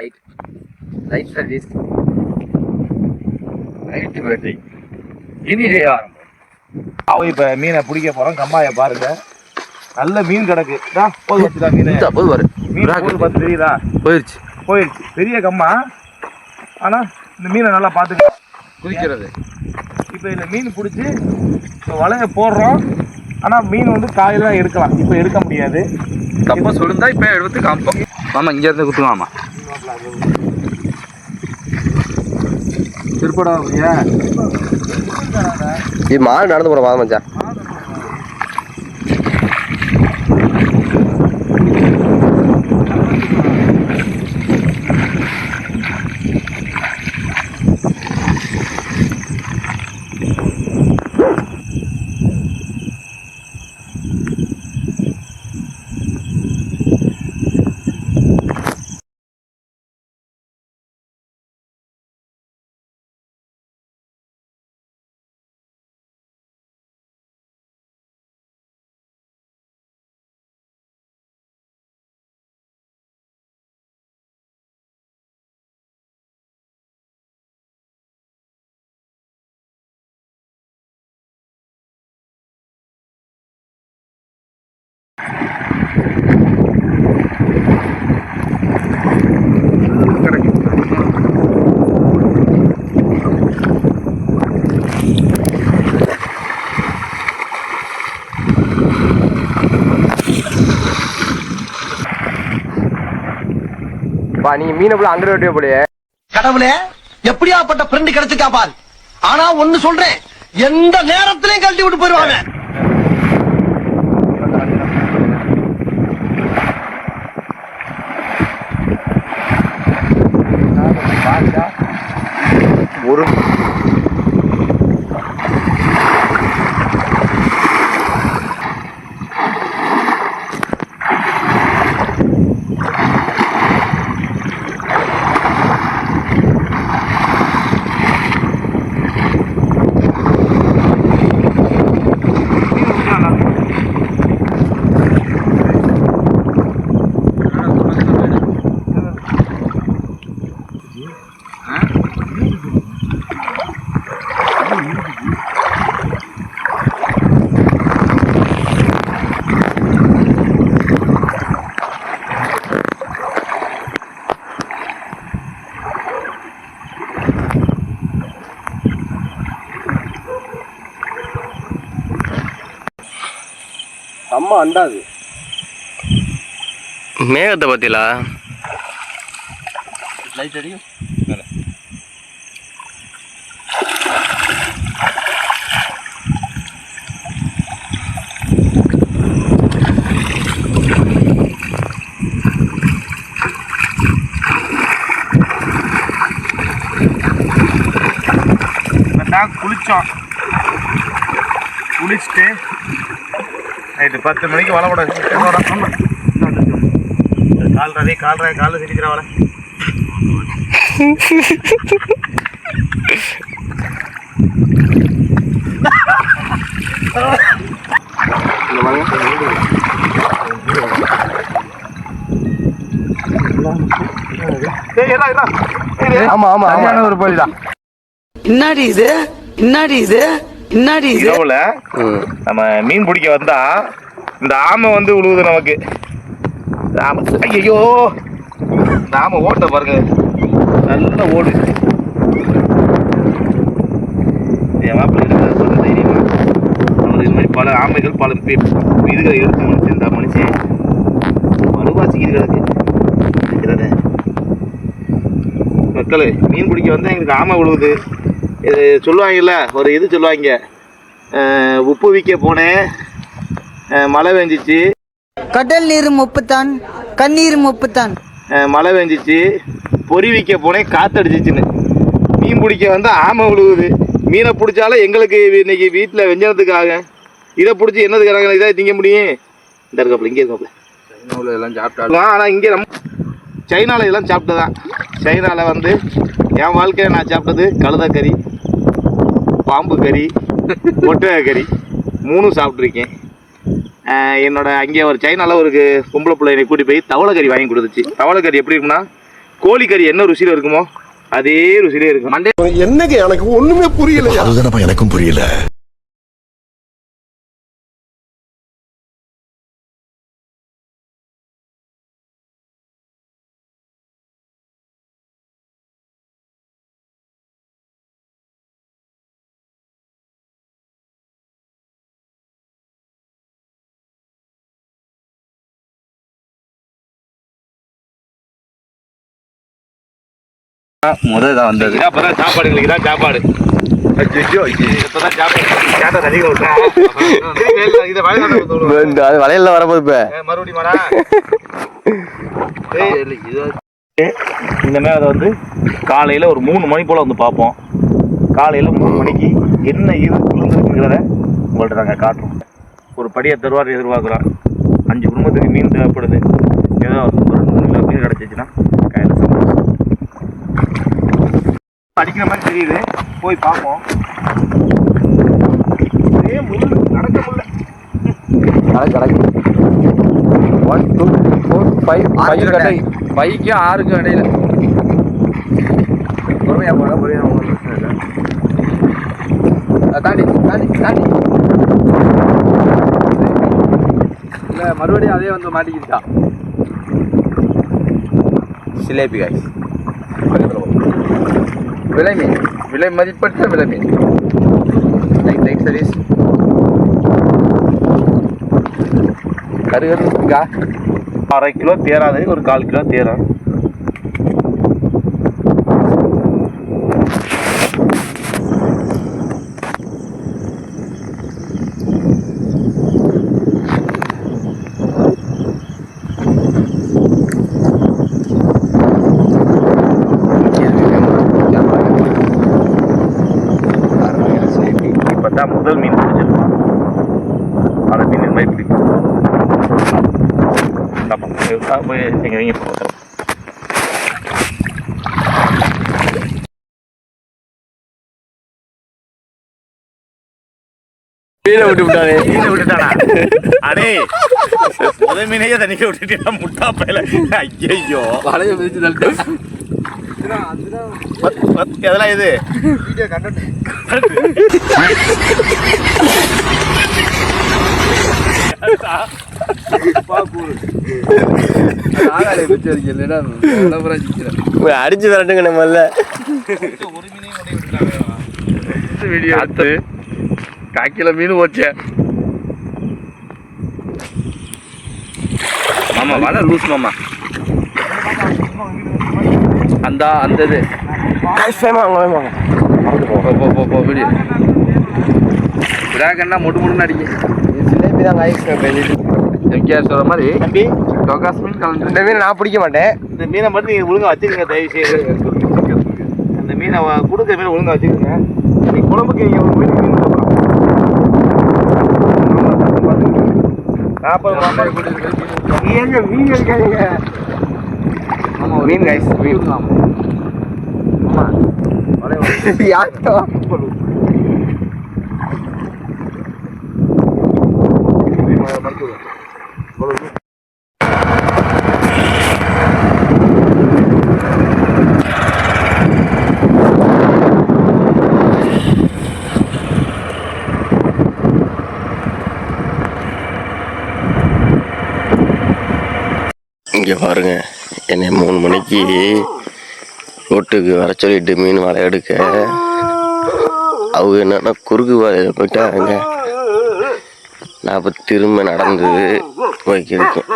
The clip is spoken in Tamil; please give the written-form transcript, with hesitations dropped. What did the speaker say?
லைட் சர்வீஸ் லைட் வெட்டி இனி ஆரம்பம். இப்போ மீனை பிடிக்க போகிறோம். கம்மாயை பாருங்க, நல்ல மீன் கிடக்கு. போது வச்சுதா மீன் போது வரும். மீன் பார்த்து தெரியுதா? போயிடுச்சு. பெரிய கம்மா. ஆனால் இந்த மீனை நல்லா பார்த்துக்க குதிக்கிறது. இப்போ இதில் மீன் பிடிச்சி இப்போ வலையை போடுறோம். ஆனால் மீன் வந்து காயில் தான் எடுக்கலாம். இப்போ எடுக்க முடியாது. கப்பை சுடுந்தா இப்போ எடுத்து காமிப்போம். ஆமாம், இங்கேருந்து குத்துவாமா திருப்படா. இது மாடு நடந்து போகிற வாங்க மச்சான். நீங்க மீனை போல அங்க வெட்டிய போலயே. கடவுளே, எப்படியாப்பட்ட ஃப்ரெண்ட் கிடைச்சிருக்கா பாரு. ஆனா ஒண்ணு சொல்றேன், எந்த நேரத்திலையும் கழட்டி விட்டு போயிருவாங்க. ஒரு அம்மா அண்டாது மேகத்தை பத்திலா லைட் அடிக்கும். குளிச்சோம். குளிச்சுட்டு நைட்டு 10 மணிக்கு வலை விட காலில் சிரிக்கிற வலை. ஆமா ஆமா சரியான ஒரு பழி தான். இன்னாடி இது இரவுல நம்ம மீன் பிடிக்க வந்தா இந்த ஆமை வந்து உழுவுது நமக்கு. ஐயோ, இந்த ஆமை ஓட்ட பாருங்க, நல்லா ஓடு. என் மாப்பிள்ளை சொல்ல தைரியமா அவர் இது மாதிரி பல ஆமைகள் பல இதுகளை எடுத்து முடிச்சு இந்த மனுஷன் வலுவாசிக்கிட்டு கிடக்கு. மக்கள் மீன் பிடிக்க வந்தால் எங்களுக்கு ஆமை விழுவுது. இது சொல்லுவாங்கல்ல, ஒரு இது சொல்லுவாங்க, உப்பு விற்க போனேன் மழை பெஞ்சிச்சு, கடல் நீர் முப்புத்தான் கண்ணீர் முப்புத்தான். மழை பெஞ்சிச்சு, பொறி விற்க போனேன் காத்தடிச்சிச்சுன்னு. மீன் பிடிக்க வந்தால் ஆமை விழுவுது. மீனை பிடிச்சாலும் எங்களுக்கு இன்னைக்கு வீட்டில் வெஞ்சனத்துக்காக. இதை பிடிச்சி என்னதுக்காக இதாக திங்க முடியும்? இந்த இருக்காப்புல இங்கே இருக்காப்புல சைனாவில் எல்லாம் சாப்பிட்டா. ஆனால் இங்கே நம்ம சைனாவில் எல்லாம் சாப்பிட்டதான். சைனாவில் வந்து என் வாழ்க்கையில் நான் சாப்பிட்டது கழுதைக்கறி, பாம்பு கறி, ஒட்டகை கறி 3 சாப்பிட்ருக்கேன். என்னோட அங்கே ஒரு சைனாவில் ஒரு பொம்பளை பிள்ளை என்னை கூட்டி போய் தவளை கறி வாங்கி கொடுத்துச்சு. தவளை கறி எப்படி இருக்குன்னா, கோழிக்கறி என்ன ருசியில இருக்குமோ அதே ருசியிலே இருக்கும். மண்டே என்னங்க எனக்கு ஒண்ணுமே புரியல. அதுதானப்பா எனக்கும் புரியல. முதல் தான் வந்தது. அப்பதான் சாப்பாடு எங்களுக்கு தான் சாப்பாடு. இப்பதான் சாப்பாடு அதிகம் அது வளையல்ல வரப்போது இப்ப மறுபடியும் இந்த மாதிரி அதை வந்து காலையில ஒரு 3 மணி போல வந்து பார்ப்போம். காலையில 3 மணிக்கு என்ன இருக்குங்கிறத உங்கள்கிட்ட நாங்கள் காட்டுறோம். ஒரு படியை தருவார் எதிர்பார்க்குறோம். 5 குடும்பத்துக்கு மீன் தேவைப்படுது. ஏதோ ஒரு 3 கிலோ மீன் கிடச்சிச்சுன்னா கையில் சந்தோஷம். அடிக்கிற மாதிரி தெரியுது, போய் பார்ப்போம். நடக்க முடியல. 1 2 4 5 கட்டை 5க்கும் 6க்கும் இடையில பொறுமையாக போக பொறுமையாக தாண்டி தாண்டி தாண்டி இல்லை மறுபடியும் அதே வந்து மாட்டிக்கிட்டா. சிலேபி காய்ஸ் விலை மீன், விலை மதிப்பற்ற விலை மீன். லைட் சர்வீஸ் கருகரு இருக்கா. 1/2 கிலோ தேராது, ஒரு 1/4 கிலோ தேரும். இப்பதான் முதல் மீன் பிடிச்சிருக்கோம். பல மீன் இந்த மாதிரி பிடிக்கும். போய் எங்க போகிறோம். மீனை விட்டு விட்டானே. மீனை விட்டுட்டானா? அடே முதல் மீனையே தண்ணிக்க விட்டுட்டா முட்டா பையில. ஐயோ வலைய மிதிச்சு தள்ளிட்டு எதெல்லாம் இது வீடியோ கண்டென்ட் அடிச்சு விரட்டுங்க நம்மள. ஒரு மீனையும் கொண்டே விட்டுட்டாங்க. வீடியோ எடுத்து 1/4 கிலோ மீன் போச்சே. மாமா வலை லூஸ் மாமா. அந்த இது வீடியோ விடாக்கன்னா மொட்டு மொட்டுன்னு அடிக்கும். சிலேபி தான் காய்ச்சி எம்கேஆர் சொல்ற மாதிரி தம்பி டோகாஸ் மீன் கலந்து. இந்த மீன் நான் பிடிக்க மாட்டேன். இந்த மீனை மட்டும் நீங்கள் ஒழுங்காக வச்சுக்கோங்க தயவு செய்து. அந்த மீனை கொடுக்குற மீனை ஒழுங்காக வச்சுக்கோங்க. நீ குழம்புக்கு நீங்கள் ஒரு மீன் மீன் போடுறோம் 40 ஏங்க மீன் இருக்காங்க. மீன் கைஸ் மீன் யாருக்கா இங்கே பாருங்க, என்னை 3 மணிக்கு ரோட்டுக்கு வர சொல்லிட்டு மீன் வலை எடுக்க அவங்க என்னன்னா குறுக்கு வலையில் போயிட்டாங்க. நான் இப்போ திரும்ப நடந்து போய்க்கிருக்கேன்.